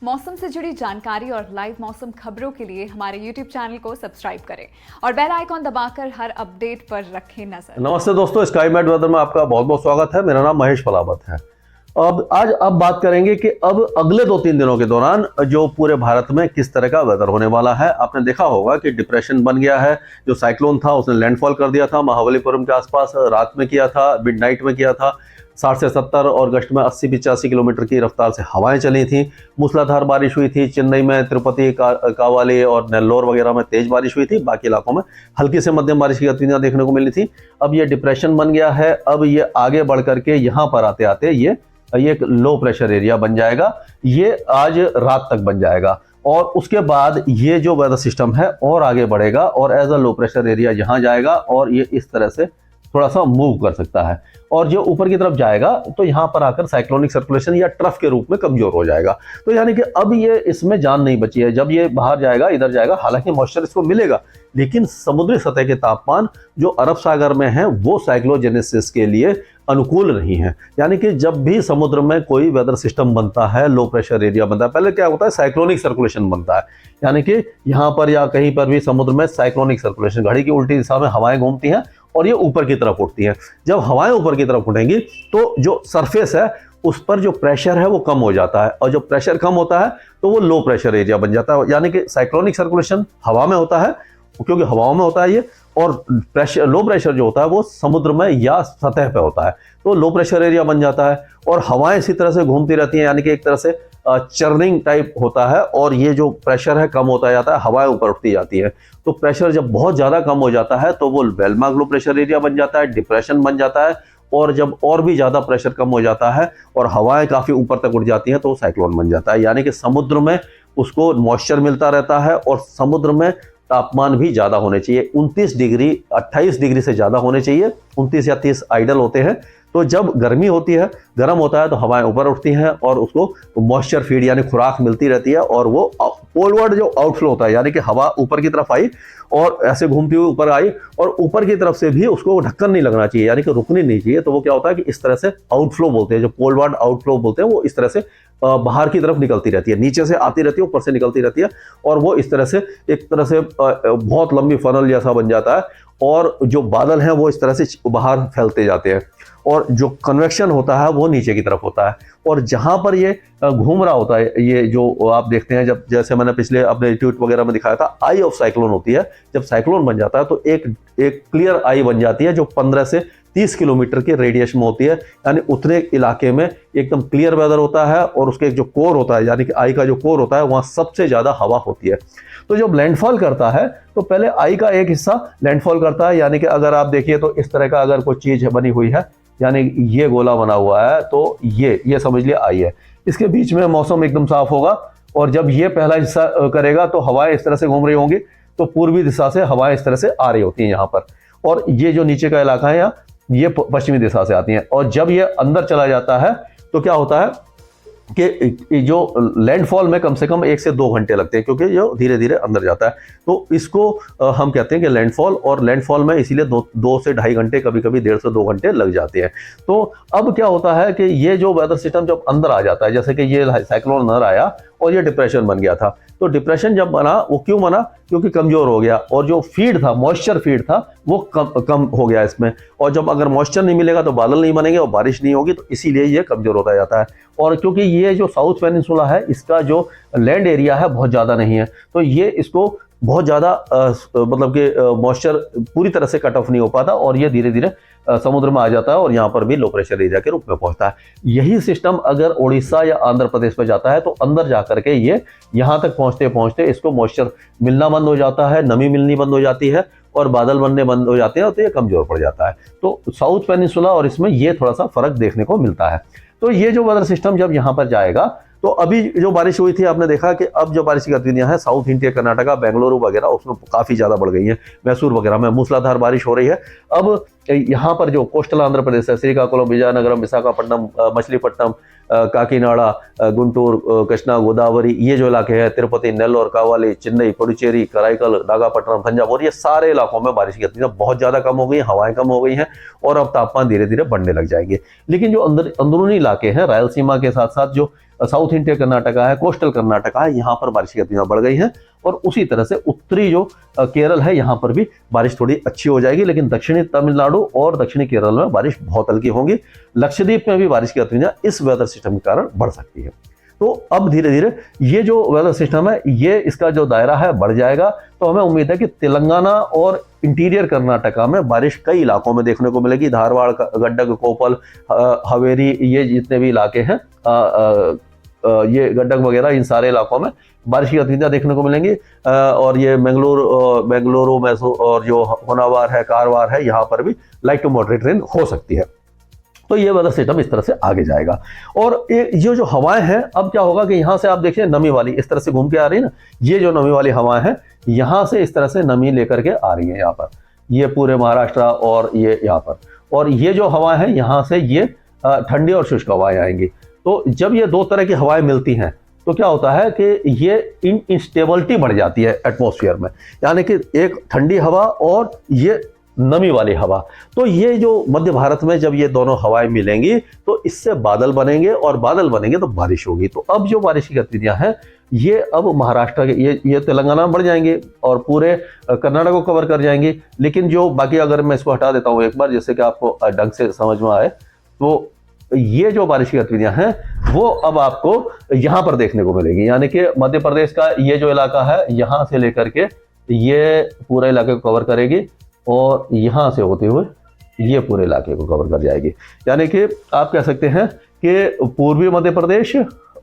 मौसम से जुड़ी जानकारी और लाइव मौसम खबरों के लिए हमारे YouTube चैनल को सब्सक्राइब करें और बेल आइकॉन दबाकर हर अपडेट पर रखें नजर। नमस्ते दोस्तों, स्काई मैट वेदर में आपका बहुत बहुत स्वागत है। मेरा नाम महेश पलावत है। अब बात करेंगे कि अब अगले 2-3 दिनों के दौरान जो पूरे भारत में किस तरह का वेदर होने वाला है। आपने देखा होगा कि डिप्रेशन बन गया है। जो साइक्लोन था उसने लैंडफॉल कर दिया था महाबलीपुरम के आसपास, रात में किया था, मिडनाइट में किया था। 60 से 70 और अगस्त में 80-85 किलोमीटर की रफ्तार से हवाएं चली थी। मूसलाधार बारिश हुई थी। चेन्नई में, तिरुपति, कावाली और नेल्लोर वगैरह में तेज बारिश हुई थी। बाकी इलाकों में हल्की से मध्यम बारिश की गतिविधियां देखने को मिली थी। अब ये डिप्रेशन बन गया है। अब ये आगे बढ़ करके यहाँ पर आते आते ये एक लो प्रेशर एरिया बन जाएगा। ये आज रात तक बन जाएगा और उसके बाद ये जो वेदर सिस्टम है और आगे बढ़ेगा और as a low pressure area यहाँ जाएगा और ये इस तरह से थोड़ा सा मूव कर सकता है और जो ऊपर की तरफ जाएगा तो यहाँ पर आकर साइक्लोनिक सर्कुलेशन या ट्रफ के रूप में कमजोर हो जाएगा। तो यानी कि अब ये इसमें जान नहीं बची है। जब ये बाहर जाएगा, इधर जाएगा, हालांकि मॉइस्चर इसको मिलेगा, लेकिन समुद्री सतह के तापमान जो अरब सागर में है वो साइक्लोजेनेसिस के लिए अनुकूल नहीं है। यानी कि जब भी समुद्र में कोई वेदर सिस्टम बनता है, लो प्रेशर एरिया बनता है, पहले क्या होता है, साइक्लोनिक सर्कुलेशन बनता है। यानी कि यहाँ पर या कहीं पर भी समुद्र में साइक्लोनिक सर्कुलेशन, घड़ी की उल्टी दिशा में हवाएं घूमती हैं और ये ऊपर की तरफ उठती हैं। जब हवाएं ऊपर की तरफ उठेंगी तो जो सरफेस है उस पर जो प्रेशर है वो कम हो जाता है और जब प्रेशर कम होता है तो वो लो प्रेशर एरिया बन जाता है। यानी कि साइक्लोनिक सर्कुलेशन हवा में होता है, क्योंकि हवाओं में होता है ये, और प्रेशर, लो प्रेशर जो होता है वो समुद्र में या सतह पे होता है, तो लो प्रेशर एरिया बन जाता है और हवाएं इसी तरह से घूमती रहती हैं। यानी कि एक तरह से चर्निंग टाइप होता है और ये जो प्रेशर है कम होता जाता है, हवाएं ऊपर उठती जाती है। तो प्रेशर जब बहुत ज्यादा कम हो जाता है तो वो वेलमार्क लो प्रेशर एरिया बन जाता है, डिप्रेशन बन जाता है। और जब और भी ज्यादा प्रेशर कम हो जाता है और हवाएं काफी ऊपर तक उठ जाती हैं तो साइक्लोन बन जाता है। यानी कि समुद्र में उसको मॉइस्चर मिलता रहता है और समुद्र में तापमान भी ज्यादा होने चाहिए। 29 डिग्री 28 डिग्री से ज्यादा होने चाहिए। 29 या 30 आइडल होते हैं। तो जब गर्मी होती है, गर्म होता है तो हवाएं ऊपर उठती हैं और उसको मॉइस्चर फीड यानी खुराक मिलती रहती है और वो पोलवर्ड जो आउटफ्लो होता है, यानी कि हवा ऊपर की तरफ आई और ऐसे घूमती हुई ऊपर आई और ऊपर की तरफ से भी उसको ढक्कन नहीं लगना चाहिए, यानी कि रुकनी नहीं चाहिए। तो वो क्या होता है कि इस तरह से आउटफ्लो बोलते हैं, जो पोलवर्ड आउटफ्लो बोलते हैं, वो इस तरह से बाहर की तरफ निकलती रहती है, नीचे से आती रहती है, ऊपर से निकलती रहती है और वो इस तरह से एक तरह से बहुत लंबी फनल जैसा बन जाता है और जो बादल हैं वो इस तरह से बाहर फैलते जाते हैं और जो कन्वेक्शन होता है वो नीचे की तरफ होता है। और जहां पर ये घूम रहा होता है, ये जो आप देखते हैं, जब जैसे मैंने पिछले अपने ट्वीट वगैरह में दिखाया था, आई ऑफ साइक्लोन होती है। जब साइक्लोन बन जाता है तो एक क्लियर आई बन जाती है जो 15 से 30 किलोमीटर के रेडियस में होती है। यानी उतने इलाके में एकदम क्लियर वेदर होता है और उसके जो कोर होता है, यानी कि आई का जो कोर होता है, वहां सबसे ज्यादा हवा होती है। तो जब लैंडफॉल करता है तो पहले आई का एक हिस्सा लैंडफॉल करता है। यानी कि अगर आप देखिए तो इस तरह का अगर कोई चीज बनी हुई है, यानी ये गोला बना हुआ है, तो ये समझ लिया आई है। इसके बीच में मौसम एकदम साफ होगा और जब ये पहला हिस्सा करेगा तो हवाएं इस तरह से घूम रही होंगी, तो पूर्वी दिशा से हवाएं इस तरह से आ रही होती हैं यहाँ पर, और ये जो नीचे का इलाका है यहाँ, ये पश्चिमी दिशा से आती हैं। और जब ये अंदर चला जाता है तो क्या होता है कि जो लैंडफॉल में कम से कम 1 से 2 घंटे लगते हैं, क्योंकि जो धीरे धीरे अंदर जाता है। तो इसको हम कहते हैं कि लैंडफॉल, और लैंडफॉल में इसीलिए 2 से ढाई घंटे, कभी कभी 1.5 से 2 घंटे लग जाते हैं। तो अब क्या होता है कि ये जो वेदर सिस्टम जब अंदर आ जाता है, जैसे कि ये साइक्लोन अंदर आया और ये डिप्रेशन बन गया था, तो डिप्रेशन जब बना, वो क्यों बना, क्योंकि कमजोर हो गया और जो फीड था, मॉइस्चर फीड था, वो कम हो गया इसमें। और जब अगर मॉइस्चर नहीं मिलेगा तो बादल नहीं बनेंगे और बारिश नहीं होगी, तो इसीलिए ये कमजोर होता जाता है। और क्योंकि ये जो साउथ पेनिनसुला है, इसका जो लैंड एरिया है बहुत ज्यादा नहीं है, तो ये इसको बहुत ज्यादा मतलब कि मॉइस्चर पूरी तरह से कट ऑफ नहीं हो पाता और ये धीरे धीरे समुद्र में आ जाता है और यहाँ पर भी लो प्रेशर एरिया के रूप में पहुंचता है। यही सिस्टम अगर उड़ीसा या आंध्र प्रदेश में जाता है तो अंदर जाकर के ये यहाँ तक पहुंचते पहुंचते इसको मॉइस्चर मिलना बंद हो जाता है, नमी मिलनी बंद हो जाती है और बादल बनने बंद हो जाते हैं, तो ये कमजोर पड़ जाता है। तो साउथ पेनिनसुला और इसमें ये थोड़ा सा फर्क देखने को मिलता है। तो ये जो वेदर सिस्टम जब यहाँ पर जाएगा तो अभी जो बारिश हुई थी, आपने देखा कि अब जो बारिश की गतिविधियां हैं साउथ इंडिया, कर्नाटका, बेंगलुरु वगैरह, उसमें काफी ज्यादा बढ़ गई है। मैसूर वगैरह में मूसलाधार बारिश हो रही है। अब यहाँ पर जो कोस्टल आंध्र प्रदेश है, श्रीकाकुलम, विजयनगरम, विशाखापट्टनम, मछलीपट्टनम, काकीनाडा, गुंटूर, कृष्णा गोदावरी, ये जो इलाके हैं, तिरुपति, नेल्लोर, कावाली, चेन्नई, पुडुचेरी, कराईकल, नागापट्टनम, थंजावुर, ये सारे इलाकों में बारिश की गतिविधियां बहुत ज्यादा कम हो गई, हवाएं कम हो गई हैं और अब तापमान धीरे धीरे बढ़ने लग जाएंगे। लेकिन जो अंदरूनी इलाके हैं, रायलसीमा के साथ साथ जो साउथ इंडिया कर्नाटका है, कोस्टल कर्नाटका है, यहाँ पर बारिश की गतिविधियां बढ़ गई हैं। और उसी तरह से उत्तरी जो केरल है यहाँ पर भी बारिश थोड़ी अच्छी हो जाएगी, लेकिन दक्षिणी तमिलनाडु और दक्षिणी केरल में बारिश बहुत हल्की होगी। लक्षद्वीप में भी बारिश की गतिविधियां इस वेदर सिस्टम के कारण बढ़ सकती है। तो अब धीरे धीरे ये जो वेदर सिस्टम है ये इसका जो दायरा है बढ़ जाएगा। तो हमें उम्मीद है कि तेलंगाना और इंटीरियर कर्नाटका में बारिश कई इलाकों में देखने को मिलेगी। धारवाड़, गड्डक, कोपल, हवेरी, ये जितने भी इलाके हैं, ये गड्डक वगैरह, इन सारे इलाकों में बारिश की गतिविधियां देखने को मिलेंगी। और ये बेंगलुरु, मैसूर और जो होनावार है, कारवार है, यहाँ पर भी लाइट टू मॉडरेट रेन हो सकती है। तो ये वेदर सिस्टम इस तरह से आगे जाएगा। और ये जो हवाएं हैं, अब क्या होगा कि यहाँ से आप देखिए नमी वाली इस तरह से घूम के आ रही है ना, ये जो नमी वाली हवाएं हैं यहाँ से इस तरह से नमी लेकर के आ रही है यहाँ पर, ये पूरे महाराष्ट्र और ये यहाँ पर। और ये जो हवाएं हैं यहाँ से ये ठंडी और शुष्क हवाएं आएंगी। तो जब ये दो तरह की हवाएं मिलती हैं तो क्या होता है कि ये इंस्टेबिलिटी बढ़ जाती है एटमॉस्फेयर में, यानी कि एक ठंडी हवा और ये नमी वाली हवा। तो ये जो मध्य भारत में जब ये दोनों हवाएं मिलेंगी तो इससे बादल बनेंगे, और बादल बनेंगे तो बारिश होगी। तो अब जो बारिश की गतिविधियां हैं ये अब महाराष्ट्र के ये तेलंगाना में बढ़ जाएंगे और पूरे कर्नाटक को कवर कर जाएंगे। लेकिन जो बाकी, अगर मैं इसको हटा देता हूँ एक बार, जैसे कि आपको ढंग से समझ में आए, तो ये जो बारिश की गतिविधियां हैं वो अब आपको यहाँ पर देखने को मिलेगी। यानी कि मध्य प्रदेश का ये जो इलाका है यहाँ से लेकर के ये पूरे इलाके को कवर करेगी, और यहाँ से होते हुए ये पूरे इलाके को कवर कर जाएगी। यानी कि आप कह सकते हैं कि पूर्वी मध्य प्रदेश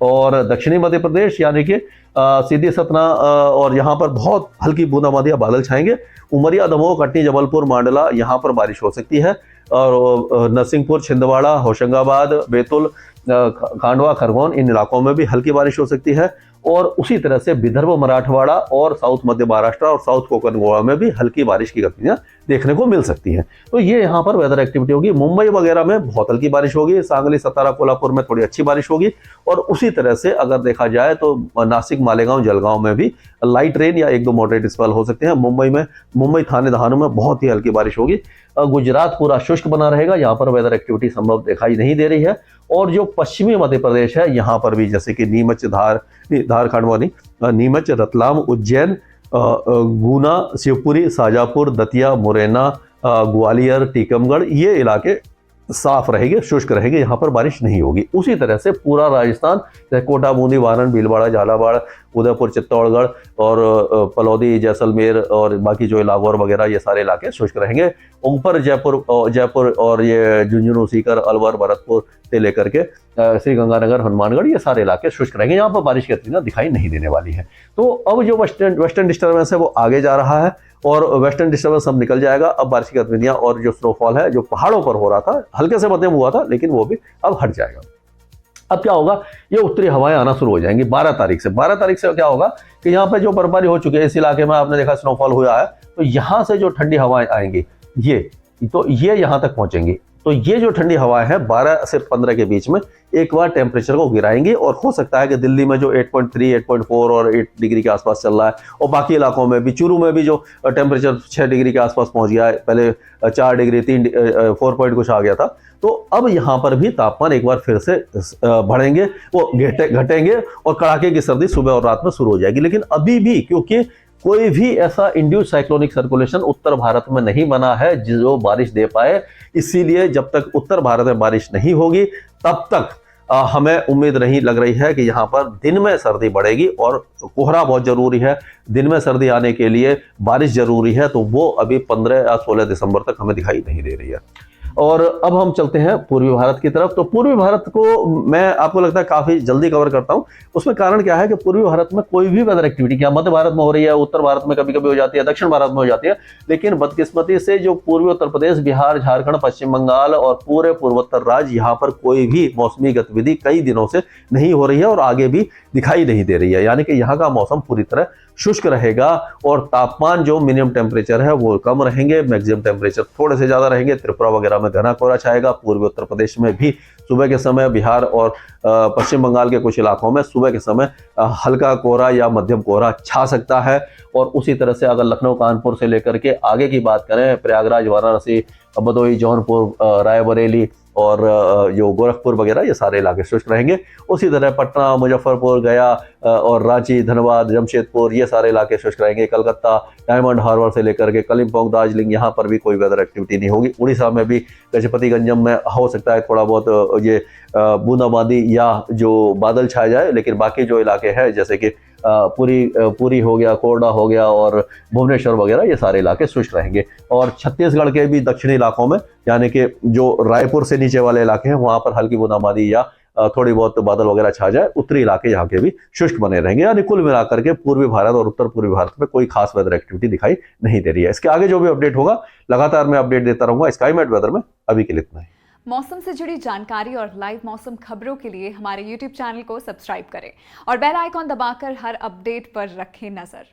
और दक्षिणी मध्य प्रदेश, यानी कि सीधी सतना, और यहाँ पर बहुत हल्की बूंदाबांदी या बादल छाएंगे। उमरिया, दमोह, कटनी, जबलपुर, मांडला, यहाँ पर बारिश हो सकती है। और नरसिंहपुर, छिंदवाड़ा, होशंगाबाद, बैतूल, खांडवा, खरगोन, इन इलाकों में भी हल्की बारिश हो सकती है। और उसी तरह से विदर्भ, मराठवाड़ा और साउथ मध्य महाराष्ट्र और साउथ कोकण गोवा में भी हल्की बारिश की गतिविधियां देखने को मिल सकती हैं। तो ये यहाँ पर वेदर एक्टिविटी होगी। मुंबई वगैरह में बहुत हल्की बारिश होगी, सांगली, सतारा, कोल्हापुर में थोड़ी अच्छी बारिश होगी। और उसी तरह से अगर देखा जाए तो नासिक, मालेगांव, जलगांव में भी लाइट रेन या एक दो मॉडरेट स्पेल हो सकते हैं। मुंबई, थाने, दहानू में बहुत ही हल्की बारिश होगी। गुजरात पूरा शुष्क बना रहेगा, यहाँ पर वेदर एक्टिविटी संभव दिखाई नहीं दे रही है। और जो पश्चिमी मध्य प्रदेश है यहाँ पर भी, जैसे कि नीमच, नीमच, रतलाम, उज्जैन, गुना, शिवपुरी, शाजापुर, दतिया, मुरैना, ग्वालियर, टीकमगढ़, ये इलाके साफ रहेंगे, शुष्क रहेंगे, यहाँ पर बारिश नहीं होगी। उसी तरह से पूरा राजस्थान, कोटा, बूंदी, वारण, भीलवाड़ा, झालावाड़, उदयपुर, चित्तौड़गढ़ और पलौदी, जैसलमेर और बाकी जो लाहौर वगैरह, ये सारे इलाके शुष्क रहेंगे। ऊपर जयपुर और ये झुंझुनू, सीकर, अलवर, भरतपुर से लेकर के श्री गंगानगर, हनुमानगढ़, ये सारे इलाके शुष्क रहेंगे, यहाँ पर बारिश की गतिविधियां दिखाई नहीं देने वाली है। तो अब जो वेस्टर्न डिस्टर्बेंस है वो आगे जा रहा है और वेस्टर्न डिस्टर्बेंस सब निकल जाएगा। अब बारिश की गतिविधियां और जो स्नोफॉल है जो पहाड़ों पर हो रहा था, हल्के से मध्यम हुआ था, लेकिन वो भी अब हट जाएगा। अब क्या होगा, ये उत्तरी हवाएं आना शुरू हो जाएंगी 12 तारीख से। 12 तारीख से क्या होगा कि यहाँ पे जो बर्फबारी हो चुकी है इस इलाके में, आपने देखा स्नोफॉल हुआ है, तो यहाँ से जो ठंडी हवाएं आएंगी ये यहाँ तक पहुंचेंगी। तो ये जो ठंडी हवाएं हैं 12 से 15 के बीच में एक बार टेम्परेचर को गिराएंगे। और हो सकता है कि दिल्ली में जो 8.3, 8.4 और 8 डिग्री के आसपास चल रहा है, और बाकी इलाकों में भी, चूरू में भी जो टेम्परेचर 6 डिग्री के आसपास पहुंच गया है, पहले 4 डिग्री 4 पॉइंट कुछ आ गया था, तो अब यहाँ पर भी तापमान एक बार फिर से बढ़ेंगे, वो घटेंगे और कड़ाके की सर्दी सुबह और रात में शुरू हो जाएगी। लेकिन अभी भी क्योंकि कोई भी ऐसा इंड्यूस साइक्लोनिक सर्कुलेशन उत्तर भारत में नहीं बना है जो बारिश दे पाए, इसीलिए जब तक उत्तर भारत में बारिश नहीं होगी तब तक हमें उम्मीद नहीं लग रही है कि यहाँ पर दिन में सर्दी बढ़ेगी। और कोहरा बहुत जरूरी है, दिन में सर्दी आने के लिए बारिश जरूरी है, तो वो अभी 15 या 16 दिसंबर तक हमें दिखाई नहीं दे रही है। और अब हम चलते हैं पूर्वी भारत की तरफ। तो पूर्वी भारत को मैं, आपको लगता है, काफी जल्दी कवर करता हूं। उसमें कारण क्या है कि पूर्वी भारत में कोई भी वेदर एक्टिविटी, क्या मध्य भारत में हो रही है, उत्तर भारत में कभी कभी हो जाती है, दक्षिण भारत में हो जाती है, लेकिन बदकिस्मती से जो पूर्वी उत्तर प्रदेश, बिहार, झारखंड, पश्चिम बंगाल और पूरे पूर्वोत्तर राज्य, यहाँ पर कोई भी मौसमी गतिविधि कई दिनों से नहीं हो रही है और आगे भी दिखाई नहीं दे रही है। यानी कि यहाँ का मौसम पूरी तरह शुष्क रहेगा और तापमान जो मिनिमम टेम्परेचर है वो कम रहेंगे, मैक्सिमम टेम्परेचर थोड़े से ज्यादा रहेंगे। त्रिपुरा वगैरह में घना कोहरा छाएगा, पूर्वी उत्तर प्रदेश में भी सुबह के समय, बिहार और पश्चिम बंगाल के कुछ इलाकों में सुबह के समय हल्का कोहरा या मध्यम कोहरा छा सकता है। और उसी तरह से अगर लखनऊ, कानपुर से लेकर के आगे की बात करें, प्रयागराज, वाराणसी, भदोही, जौनपुर, रायबरेली और जो गोरखपुर वगैरह ये सारे इलाके शुष्क रहेंगे। उसी तरह पटना, मुजफ्फरपुर, गया और रांची, धनबाद, जमशेदपुर ये सारे इलाके शुष्क रहेंगे। कलकत्ता, डायमंड हार्बर से लेकर के कलिम्पोंग, दार्जिलिंग यहाँ पर भी कोई वेदर एक्टिविटी नहीं होगी। उड़ीसा में भी गजपतिगंजम में हो सकता है थोड़ा बहुत ये बूंदाबांदी या जो बादल छाए जाए, लेकिन बाकी जो इलाके हैं जैसे कि पुरी हो गया, कोरडा हो गया और भुवनेश्वर वगैरह ये सारे इलाके शुष्क रहेंगे। और छत्तीसगढ़ के भी दक्षिणी इलाकों में यानी कि जो रायपुर से नीचे वाले इलाके हैं वहां पर हल्की बूंदाबांदी या थोड़ी बहुत बादल वगैरह छा जाए। उत्तरी इलाके यहाँ के भी शुष्क बने रहेंगे। यानी कुल मिलाकर के पूर्वी भारत और उत्तर पूर्वी भारत में कोई खास वेदर एक्टिविटी दिखाई नहीं दे रही है। इसके आगे जो भी अपडेट होगा लगातार मैं अपडेट देता रहूंगा स्काईमेट वेदर में। अभी के लिए इतना ही। मौसम से जुड़ी जानकारी और लाइव मौसम खबरों के लिए हमारे YouTube चैनल को सब्सक्राइब करें और बेल आइकॉन दबाकर हर अपडेट पर रखें नजर।